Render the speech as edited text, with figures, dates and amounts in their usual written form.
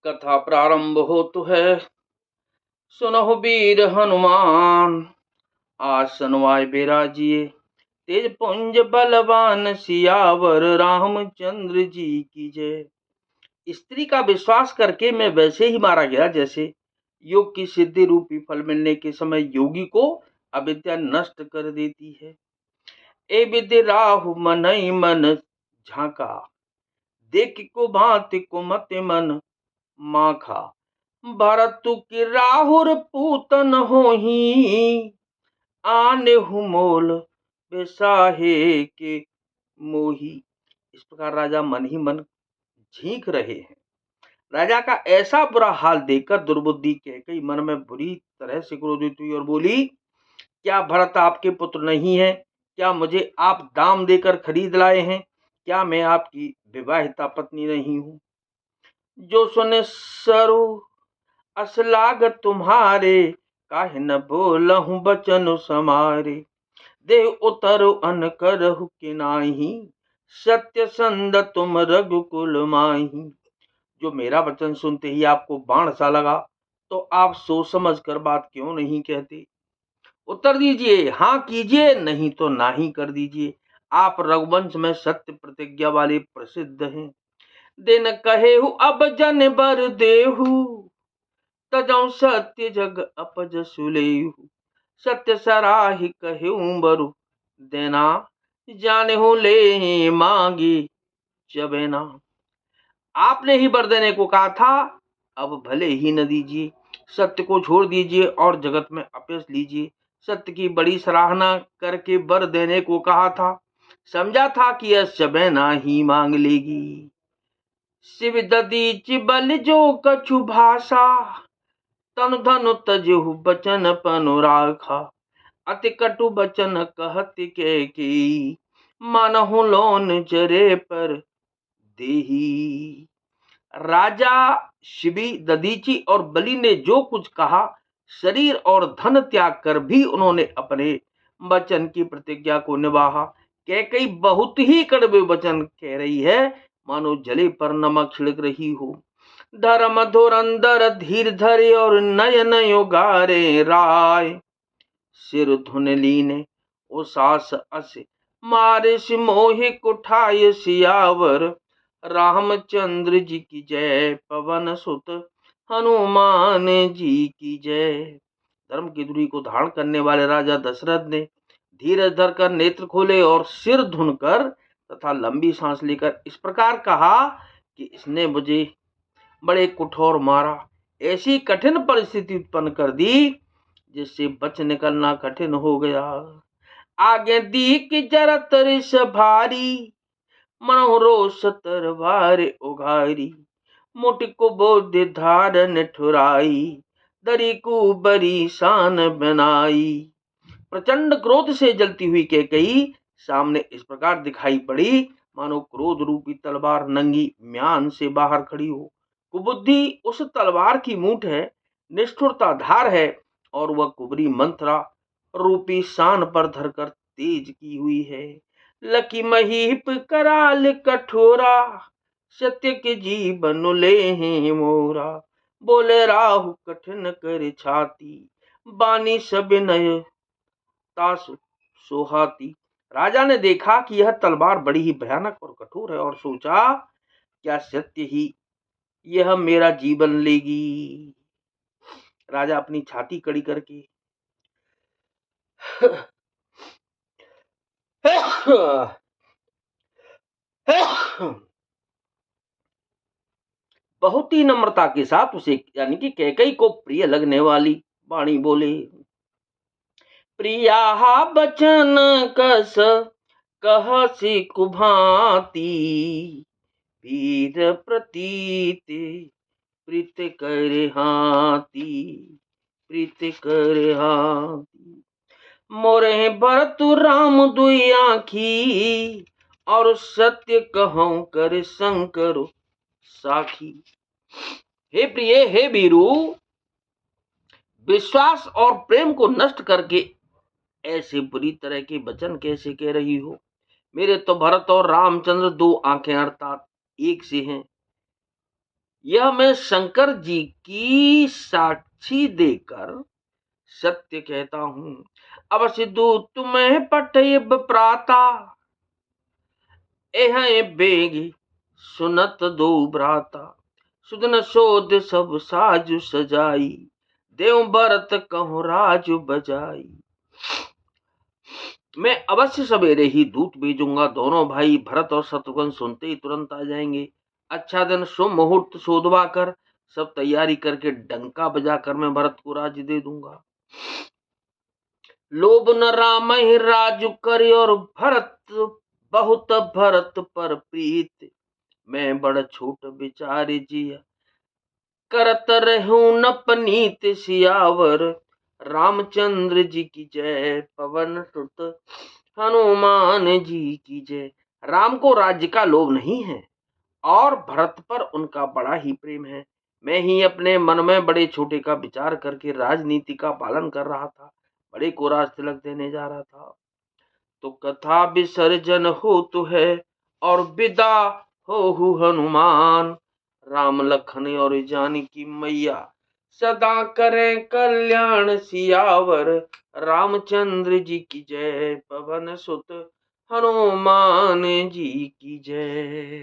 कथा प्रारंभ होतु है। सुनहु वीर हनुमान, आसन वाय बिराजिए। तेज पुंज बलवान सियावर, रामचंद्र जी की जय। स्त्री का विश्वास करके मैं वैसे ही मारा गया जैसे योग की सिद्धि रूपी फल मिलने के समय योगी को अविद्या नष्ट कर देती है। ए विद्य राहु मनई मन झांका, देख को भांति कुमत मन माखा। भरतु की राहुर पूतन होही, आने हुमोल बेसाहे के मोही। इस प्रकार राजा मन ही मन झींक रहे हैं। राजा का ऐसा बुरा हाल देखकर दुर्बुद्धि कैकेयी मन में बुरी तरह से क्रोधित हुई और बोली, क्या भरत आपके पुत्र नहीं है? क्या मुझे आप दाम देकर खरीद लाए हैं? क्या मैं आपकी विवाहिता पत्नी नहीं हूं? जो सुने सरो असलाग तुम्हारे, काहे न बोलहु बचन समारे। देह उतर अन करहु किनाही, सत्य संद तुम रघुकुल माही। जो मेरा वचन सुनते ही आपको बाण सा लगा, तो आप सोच समझ कर बात क्यों नहीं कहते? उत्तर दीजिए, हाँ कीजिए, नहीं तो नाही कर दीजिए। आप रघुवंश में सत्य प्रतिज्ञा वाले प्रसिद्ध हैं। दिन कहेहु अब जन बर देहु, तजौ सत्य जग अपज सुलेहु। सत्य सराहि कहेहु बरु देना, जानेहु ले मांगे चबेना। आपने ही वर देने को कहा था, अब भले ही न दीजिए। सत्य को छोड़ दीजिए और जगत में अपयश लीजिए। सत्य की बड़ी सराहना करके वर देने को कहा था, समझा था कि यह चबेना ही मांग लेगी। शिव ददीच बल जो कछु भाषा, तनु धनु तजहु बचन पनु राखा। अति कटु बचन कहत कैकेयी, मानहु लोन जरे पर देही। राजा शिवी, ददीची और बलि ने जो कुछ कहा, शरीर और धन त्याग कर भी उन्होंने अपने वचन की प्रतिज्ञा को निभाया। कैकेयी बहुत ही कड़वे वचन कह रही है, मानो जले पर नमक छिड़क रही हो। धर्म धुरंधर धीर धरे और नयन युगारे राय। सिर धुन लीने ओ सास अस, मारे सिमोहि कुठाय सियावर। रामचंद्र जी की जय, पवन सुत हनुमान जी की जय। धर्म की दूरी को धारण करने वाले राजा दशरथ ने धीरज धरकर नेत्र खोले और सिर धुनकर तथा लंबी सांस लेकर इस प्रकार कहा कि इसने मुझे बड़े कठोर मारा, ऐसी कठिन परिस्थिति उत्पन्न कर दी जिससे बच निकलना कठिन हो गया। आगे दी की जरत रिस भारी, मनोरोष तरवार उघारी। मुटिको बोध धारन ठुराई, दरी को बरी शान बनाई। प्रचंड क्रोध से जलती हुई कैकेयी सामने इस प्रकार दिखाई पड़ी, मानो क्रोध रूपी तलवार नंगी म्यान से बाहर खड़ी हो। कुबुद्धि उस तलवार की मूठ है, निष्ठुरता धार है, और वह कुबरी मंत्रा रूपी शान पर धरकर तेज की हुई है। लकी महीप कराल कठोरा, सत्य के जीवन ले हैं मोरा। बोले राहु कठिन कर छाती, बानी सब नय तासु सोहाती। राजा ने देखा कि यह तलवार बड़ी ही भयानक और कठोर है और सोचा, क्या सत्य ही यह मेरा जीवन लेगी? राजा अपनी छाती कड़ी करके बहुत ही नम्रता के साथ उसे यानी कि कैकेयी को प्रिय लगने वाली वाणी बोले, प्रिया बचन कस कहसी कुभाती। वीर प्रतीत प्रीत कर हाथी, प्रीत कर हाथी। मोरे भरतु राम दुई आँखी, और सत्य कहूं कर शंकर साखी। हे प्रिय, हे वीरू, विश्वास और प्रेम को नष्ट करके ऐसे बुरी तरह के वचन कैसे कह रही हो? मेरे तो भरत और रामचंद्र दो आंखें अर्थात एक से हैं। यह मैं शंकर जी की साक्षी देकर सत्य कहता हूं। अवश्य दूत तुम्हें पठेब प्राता, एह बेगी सुनत दो भ्राता। सुदन शोध सब साजु सजाई, देव भरत कहूँ राजु बजाई। मैं अवश्य सवेरे ही दूत भेजूंगा, दोनों भाई भरत और शत्रुघ्न सुनते ही तुरंत आ जाएंगे। अच्छा दिन शुभ मुहूर्त शोधवा कर सब तैयारी करके डंका बजाकर मैं भरत को राज्य दे दूंगा। लोभ न राम ही राजु करी, और भरत बहुत भरत पर प्रीत। मैं बड़ छोट विचार जिया, करत रहूं न पनीत। सियावर रामचंद्र जी की जय, पवन सुत हनुमान जी की जय। राम को राज्य का लोभ नहीं है और भरत पर उनका बड़ा ही प्रेम है। मैं ही अपने मन में बड़े छोटे का विचार करके राजनीति का पालन कर रहा था, बड़े को राज तिलक देने जा रहा था। तो कथा विसर्जन हो तो है और विदा हो हनुमान। राम लखन और जानकी मैया सदा करें कल्याण। सियावर रामचंद्र जी की जय, पवन सुत हनुमान जी की जय।